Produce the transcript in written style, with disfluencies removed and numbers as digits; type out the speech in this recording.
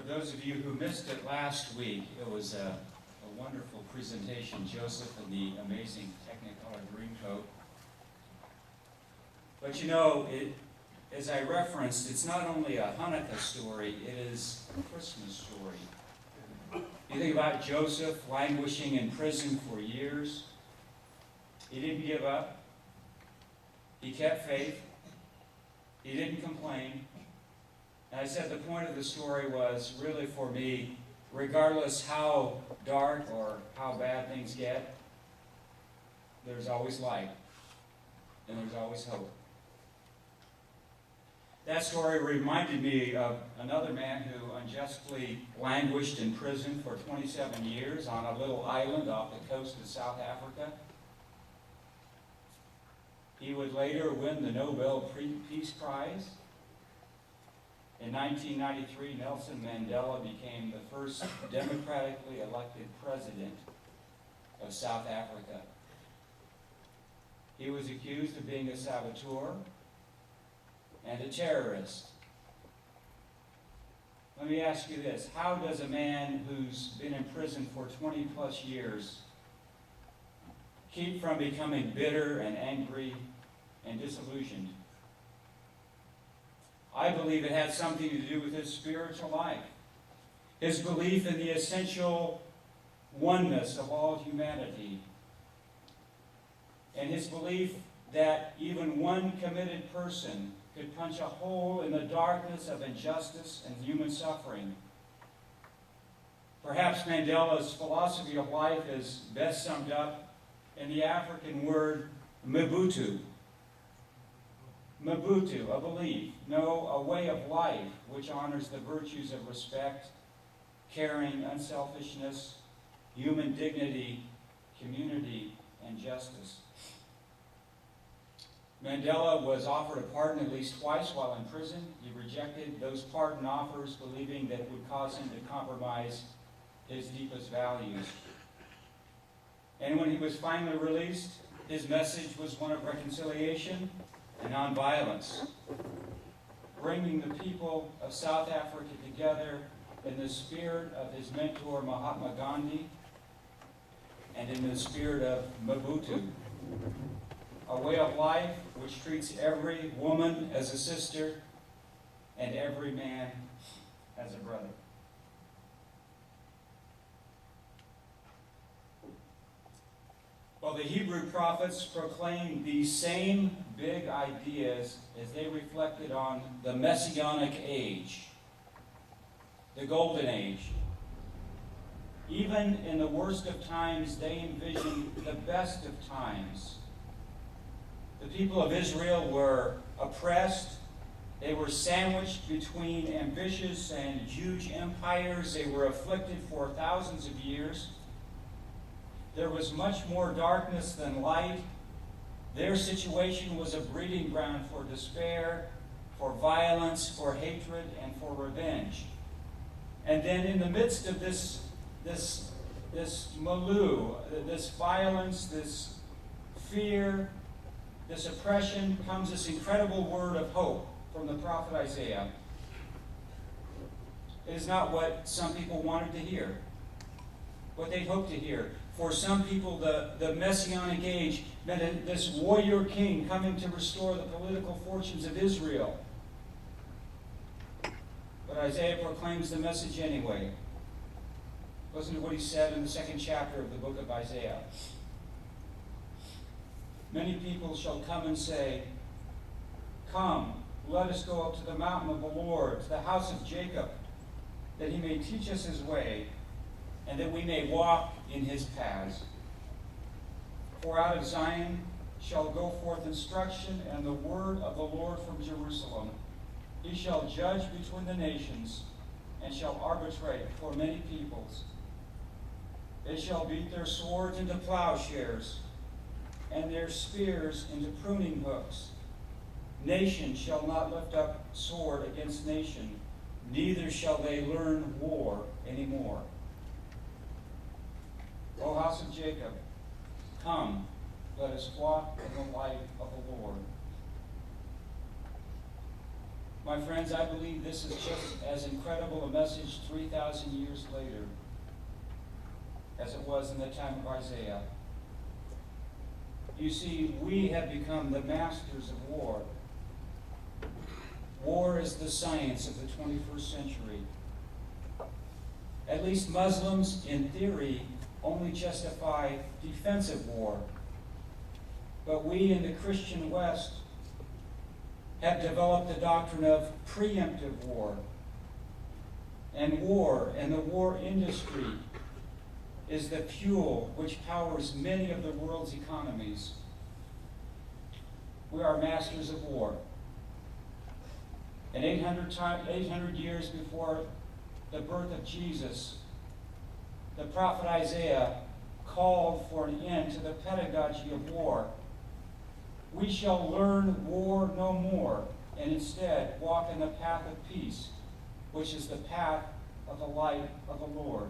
those of you who missed it last week, it was a wonderful presentation, Joseph and the amazing Technicolor Dreamcoat. But you know, as I referenced, it's not only a Hanukkah story, it is a Christmas story. You think about Joseph languishing in prison for years. He didn't give up. He kept faith. He didn't complain. And I said the point of the story was really for me, regardless how dark or how bad things get, there's always light and there's always hope. That story reminded me of another man who unjustly languished in prison for 27 years on a little island off the coast of South Africa. He would later win the Nobel Peace Prize. In 1993, Nelson Mandela became the first democratically elected president of South Africa. He was accused of being a saboteur and a terrorist. Let me ask you this. How does a man who's been in prison for 20 plus years keep from becoming bitter and angry and disillusioned? I believe it had something to do with his spiritual life, his belief in the essential oneness of all humanity, and his belief that even one committed person could punch a hole in the darkness of injustice and human suffering. Perhaps Mandela's philosophy of life is best summed up in the African word Mabutu. Mabutu, a belief, no, a way of life which honors the virtues of respect, caring, unselfishness, human dignity, community, and justice. Mandela was offered a pardon at least twice while in prison. He rejected those pardon offers, believing that it would cause him to compromise his deepest values. And when he was finally released, his message was one of reconciliation and nonviolence, bringing the people of South Africa together in the spirit of his mentor Mahatma Gandhi and in the spirit of Mabutu, a way of life which treats every woman as a sister and every man as a brother. Well, the Hebrew prophets proclaimed these same big ideas as they reflected on the Messianic age, the Golden Age. Even in the worst of times, they envisioned the best of times. The people of Israel were oppressed. They were sandwiched between ambitious and huge empires. They were afflicted for thousands of years. There was much more darkness than light. Their situation was a breeding ground for despair, for violence, for hatred, and for revenge. And then in the midst of this milieu, this violence, this fear, this oppression, comes this incredible word of hope from the prophet Isaiah. It is not what some people wanted to hear, what they hoped to hear. For some people, the Messianic age meant this warrior king coming to restore the political fortunes of Israel. But Isaiah proclaims the message anyway. Listen to what he said in the 2nd chapter of the book of Isaiah. Many people shall come and say, "Come, let us go up to the mountain of the Lord, to the house of Jacob, that he may teach us his way, and that we may walk in his paths. For out of Zion shall go forth instruction and the word of the Lord from Jerusalem. He shall judge between the nations and shall arbitrate for many peoples. They shall beat their swords into plowshares and their spears into pruning hooks. Nation shall not lift up sword against nation, neither shall they learn war anymore. O house of Jacob, come, let us walk in the light of the Lord." My friends, I believe this is just as incredible a message 3,000 years later as it was in the time of Isaiah. You see, we have become the masters of war. War is the science of the 21st century. At least Muslims, in theory, only justify defensive war. But we in the Christian West have developed the doctrine of preemptive war. And war and the war industry is the fuel which powers many of the world's economies. We are masters of war. And 800 years before the birth of Jesus, the prophet Isaiah called for an end to the pedagogy of war. We shall learn war no more, and instead walk in the path of peace, which is the path of the light of the Lord.